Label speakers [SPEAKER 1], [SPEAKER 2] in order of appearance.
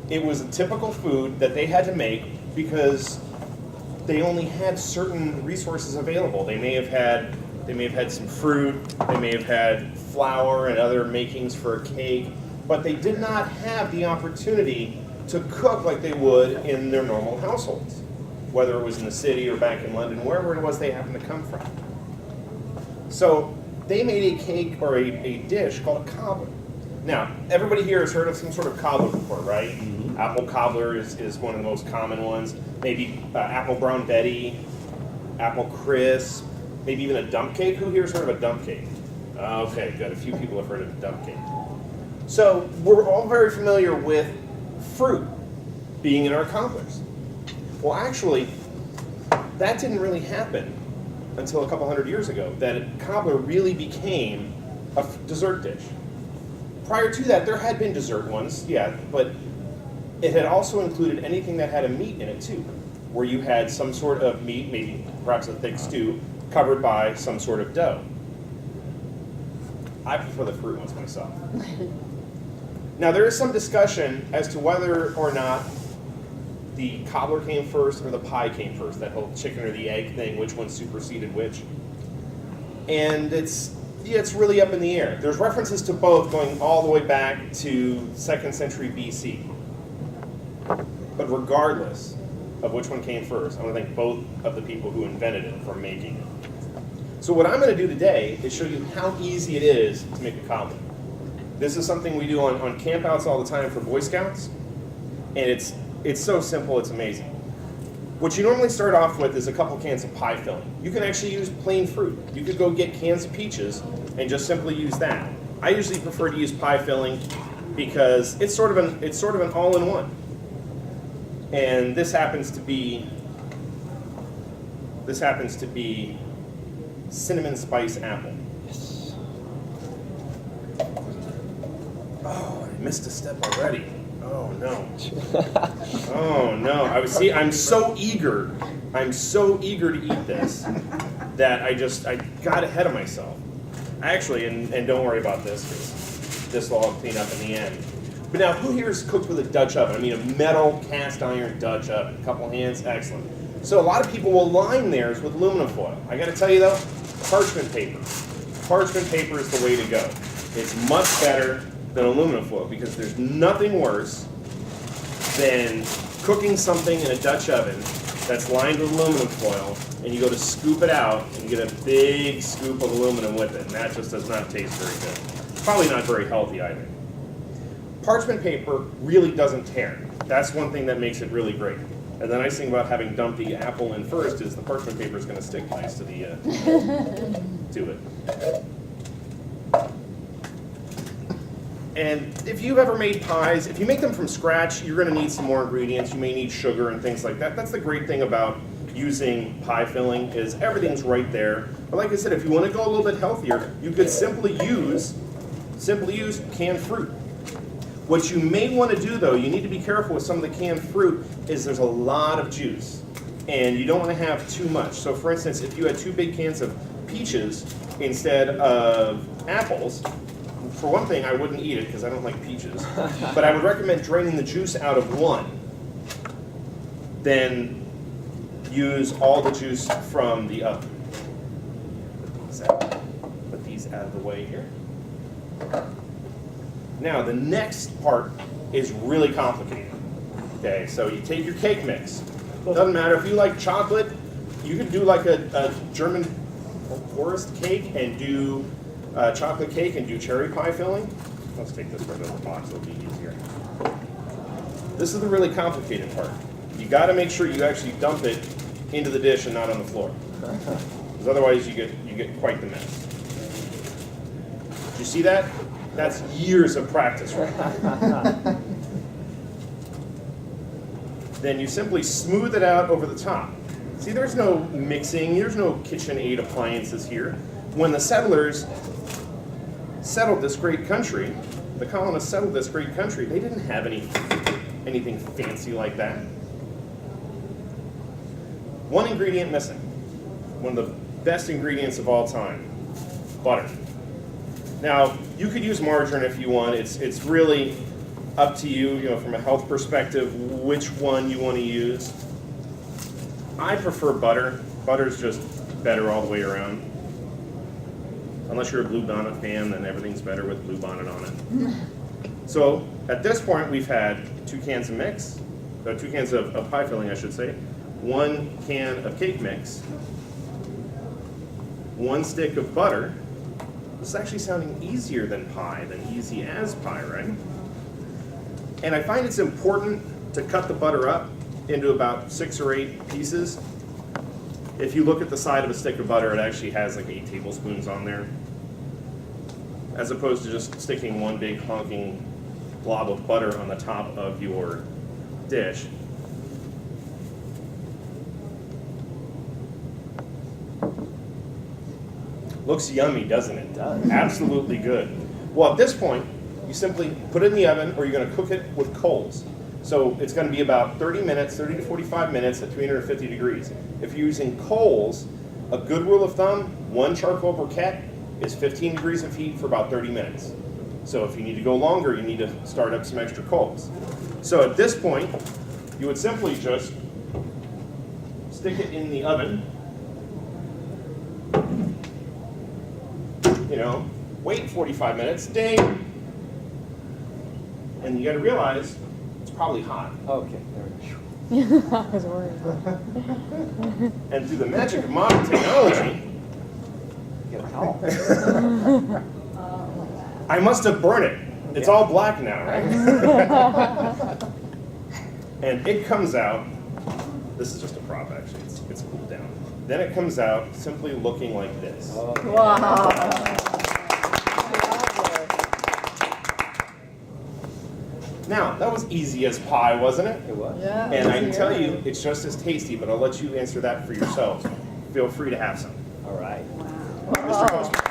[SPEAKER 1] It was a typical food that they had to make because they only had certain resources available. They may have had some fruit, they may have had flour and other makings for a cake, but they did not have the opportunity to cook like they would in their normal households, whether it was in the city or back in London, wherever it was they happened to come from. So they made a cake or a dish called a cobbler. Now, everybody here has heard of some sort of cobbler before, right? Mm-hmm. Apple cobbler is one of the most common ones. Maybe apple brown Betty, apple crisp, maybe even a dump cake. Who here's heard of a dump cake? Okay, good. A few people have heard of a dump cake. So we're all very familiar with fruit being in our cobblers. Well, actually, that didn't really happen until a couple hundred years ago, that cobbler really became a dessert dish. Prior to that, there had been dessert ones, yeah, but it had also included anything that had a meat in it too, where you had some sort of meat, maybe perhaps a thick stew, covered by some sort of dough. I prefer the fruit ones myself. Now, there is some discussion as to whether or not the cobbler came first or the pie came first, that whole chicken or the egg thing, which one superseded which. And it's really up in the air. There's references to both going all the way back to 2nd century BC. But regardless of which one came first, I want to thank both of the people who invented it for making it. So what I'm going to do today is show you how easy it is to make a cobbler. This is something we do on campouts all the time for Boy Scouts, and it's so simple, it's amazing. What you normally start off with is a couple cans of pie filling. You can actually use plain fruit. You could go get cans of peaches and just simply use that. I usually prefer to use pie filling because it's sort of an all-in-one. And this happens to be cinnamon spice apple. Yes. Oh, I missed a step already. Oh no. Oh no. I'm so eager to eat this that I got ahead of myself. Actually, and don't worry about this, because this will all clean up in the end. But now, who here is cooked with a Dutch oven? I mean, a metal cast iron Dutch oven. A couple hands, excellent. So a lot of people will line theirs with aluminum foil. I got to tell you though, parchment paper. Parchment paper is the way to go. It's much better than aluminum foil because there's nothing worse than cooking something in a Dutch oven that's lined with aluminum foil, and you go to scoop it out and you get a big scoop of aluminum with it, and that just does not taste very good. Probably not very healthy either. Parchment paper really doesn't tear. That's one thing that makes it really great. And the nice thing about having dumped the apple in first is the parchment paper is going to stick nice to the to it. And if you've ever made pies, if you make them from scratch, you're going to need some more ingredients. You may need sugar and things like that. That's the great thing about using pie filling is everything's right there. But like I said, if you want to go a little bit healthier, you could simply use canned fruit. What you may want to do, though, you need to be careful with some of the canned fruit, is there's a lot of juice, and you don't want to have too much. So, for instance, if you had 2 big cans of peaches instead of apples, for one thing, I wouldn't eat it because I don't like peaches, but I would recommend draining the juice out of one, then use all the juice from the other. Put these out of the way here. Now, the next part is really complicated. Okay, so you take your cake mix. Doesn't matter if you like chocolate, you could do like a German forest cake and do chocolate cake and do cherry pie filling. Let's take this right out of the box, it'll be easier. This is the really complicated part. You got to make sure you actually dump it into the dish and not on the floor, because otherwise you get quite the mess. Did you see that? That's years of practice, right? Then you simply smooth it out over the top. See, there's no mixing, there's no KitchenAid appliances here. When the settlers settled this great country, the colonists settled this great country, they didn't have anything fancy like that. One ingredient missing. One of the best ingredients of all time, butter. Now, you could use margarine if you want. It's really up to you, from a health perspective, which one you want to use. I prefer butter. Butter's just better all the way around. Unless you're a Blue Bonnet fan, then everything's better with Blue Bonnet on it. So at this point, we've had 2 cans of mix, 2 cans of pie filling, I should say, 1 can of cake mix, 1 stick of butter. This is actually sounding easier than pie, than easy as pie, right? And I find it's important to cut the butter up into about 6 or 8 pieces. If you look at the side of a stick of butter, it actually has like 8 tablespoons on there, as opposed to just sticking 1 big honking blob of butter on the top of your dish. Looks yummy, doesn't it?
[SPEAKER 2] It does.
[SPEAKER 1] Absolutely good. Well, at this point, you simply put it in the oven, or you're going to cook it with coals. So it's going to be about 30 to 45 minutes at 350 degrees. If you're using coals, a good rule of thumb, 1 charcoal briquette is 15 degrees of heat for about 30 minutes. So if you need to go longer, you need to start up some extra coals. So at this point, you would simply just stick it in the oven. Wait 45 minutes, ding! And you got to realize it's probably hot.
[SPEAKER 2] Okay, there we go.
[SPEAKER 3] I was worried.
[SPEAKER 1] And through the magic of modern technology,
[SPEAKER 2] Get a towel.
[SPEAKER 1] I must have burned it. It's all black now, right? And it comes out, this is just a prop actually, it's cooled down. Then it comes out simply looking like this.
[SPEAKER 3] Wow.
[SPEAKER 1] Now, that was easy as pie, wasn't it?
[SPEAKER 2] It was.
[SPEAKER 3] Yeah.
[SPEAKER 1] And I can tell you, it's just as tasty, but I'll let you answer that for yourselves. Feel free to have some.
[SPEAKER 2] All right.
[SPEAKER 1] Mr. Toastmaster.